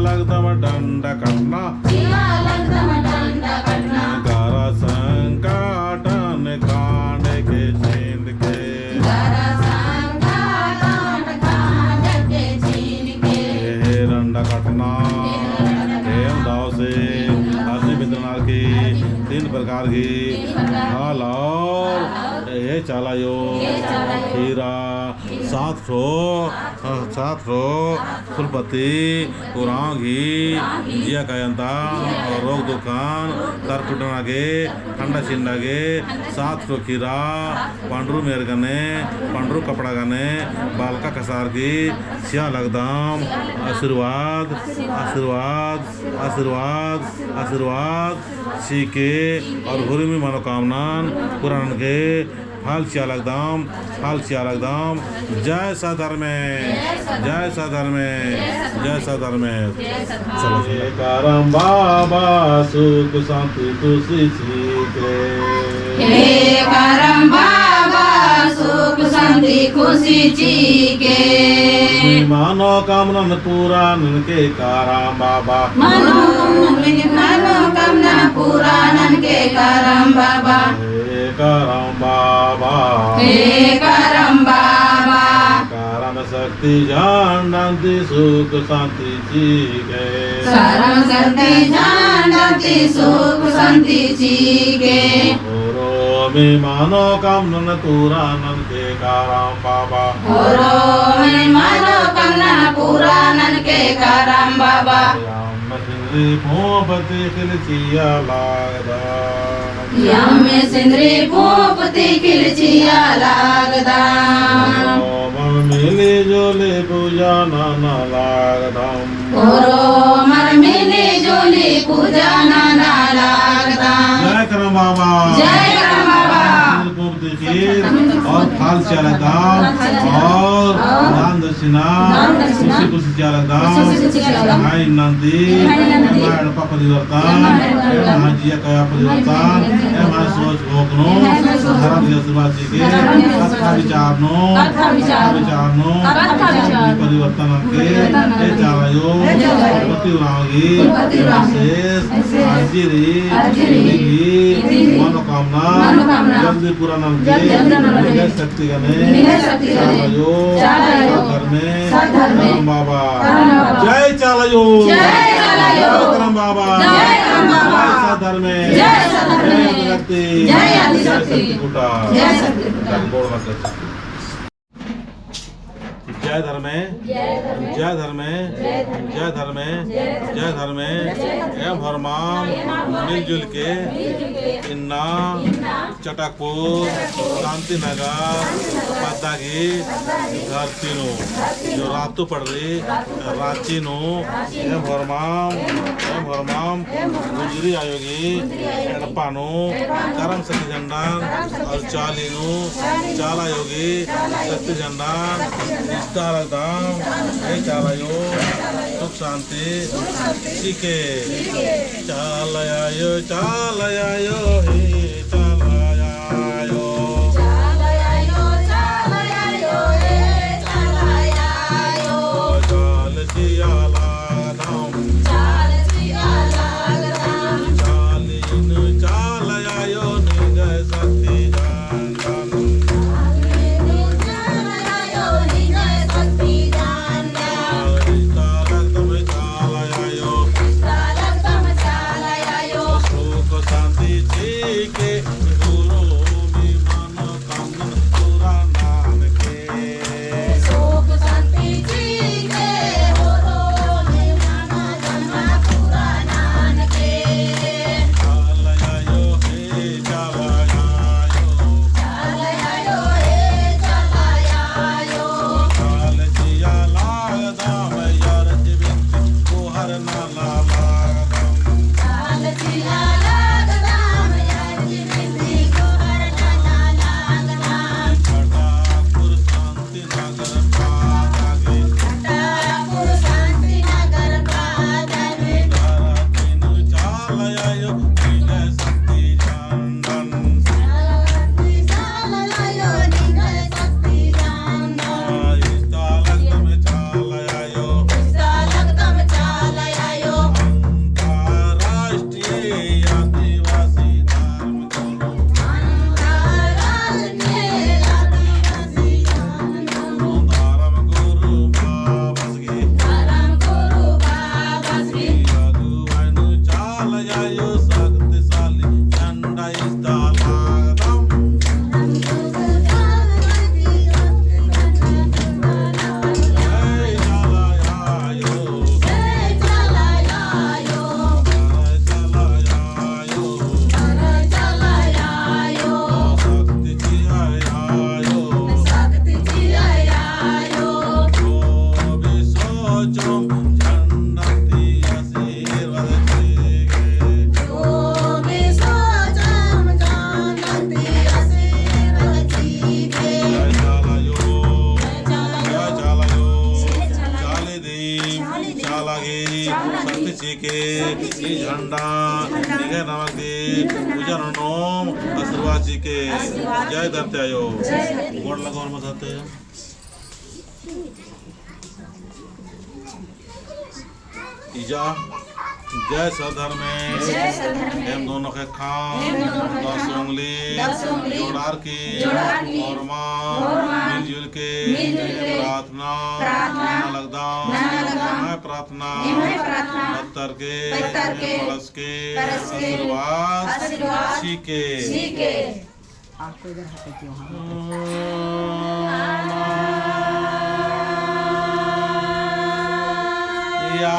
लगदम डंड कटना गारा संकाटन कांड के छीन के हे डंड कटना एवं दाव से असली मित्रनार की 3 प्रकार की हाल और ये चालायो हीरा 7 फुलपति कुरांगी जिया कायंता और रोग दुकान तर टुटनागे ठंडा चिंडागे 7 खीरा पांडरू मेरगने पांडरू कपड़ा गने बालका कसार की सिया लगदाम आशीर्वाद आशीर्वाद आशीर्वाद आशीर्वाद सीके और भूरी में मनोकामना पुराण के हाल सिया लगदाम जय साधर्म जय साधर्म जय साधर्म चलो करम बाबा सुख शांति खुशी सीखे हे करम बाबा सुख शांति खुशी चीके मानो कामना पूरा के करम बाबा मानो कामना पूरा के करम बाबा करम बाबा हे करम बाबा करम शक्ति जानती सुख शांति जी के करम शक्ति जानती सुख शांति जी के में मानो कामना पूरा के करम बाबा में मानो कामना पूरा के करम बाबा भूपति खिलचिया लागदा यम्मे सिंदरी भूपति खिलचिया लागदा मिली जोली पूजा नाना लागदा मन मिली जोली पूजा नाना लागदा जय करम बाबा जय करम बाबा और फाल चालदाम और दान दक्षिणा खुशी खुशी चालदाम हाय नंदी मार पापा दिवर्तन महाजिया का परिवर्तन हमारे सोच भोगनो धर्म दिवस वासी के कथा विचारनो परिवर्तन के ये चालायो पति उरागी शेष हाजिरी मनोकामना जल्दी पूरा नाम के शक्ति गने चालायो करम बाबा जय चालायो करम बाबा जय साधर्म जय शक्ति जय आदिशक्ति कुटा जय धर्म जय धर्म जय धर्म जय धर्म एवं हरमान मिलजुल के इन्ना चटकपुर शांति नगर पद्दागी धरतीनो जो रातु पड़ रही रांचीनो एवं हरमाम गुजरी आयोगी एडपानो करम शक्ति झंडान और चालीनो चाला योगी शक्ति झंडान दाम हे चालायो सुख शांति सीखे चालयायो हे चालयायो चाल जियाला नाम चालीन चालयायो निजय शक्ति के लगी शक्ति चीके ई झंडा निगे नमक दी पूजा नोम आशीर्वाद चीके जय दत्ते आयो गोड़ लगा और मसाते ईजा जय सधर्म हम दोनों के खान 10 उंगली जोड़ार की और माँ मिलजुल के प्रार्थना लगदा मैं प्रार्थना पत्थर के परस के आशीर्वाद सीखे आपको इधर हटाइए वहाँ या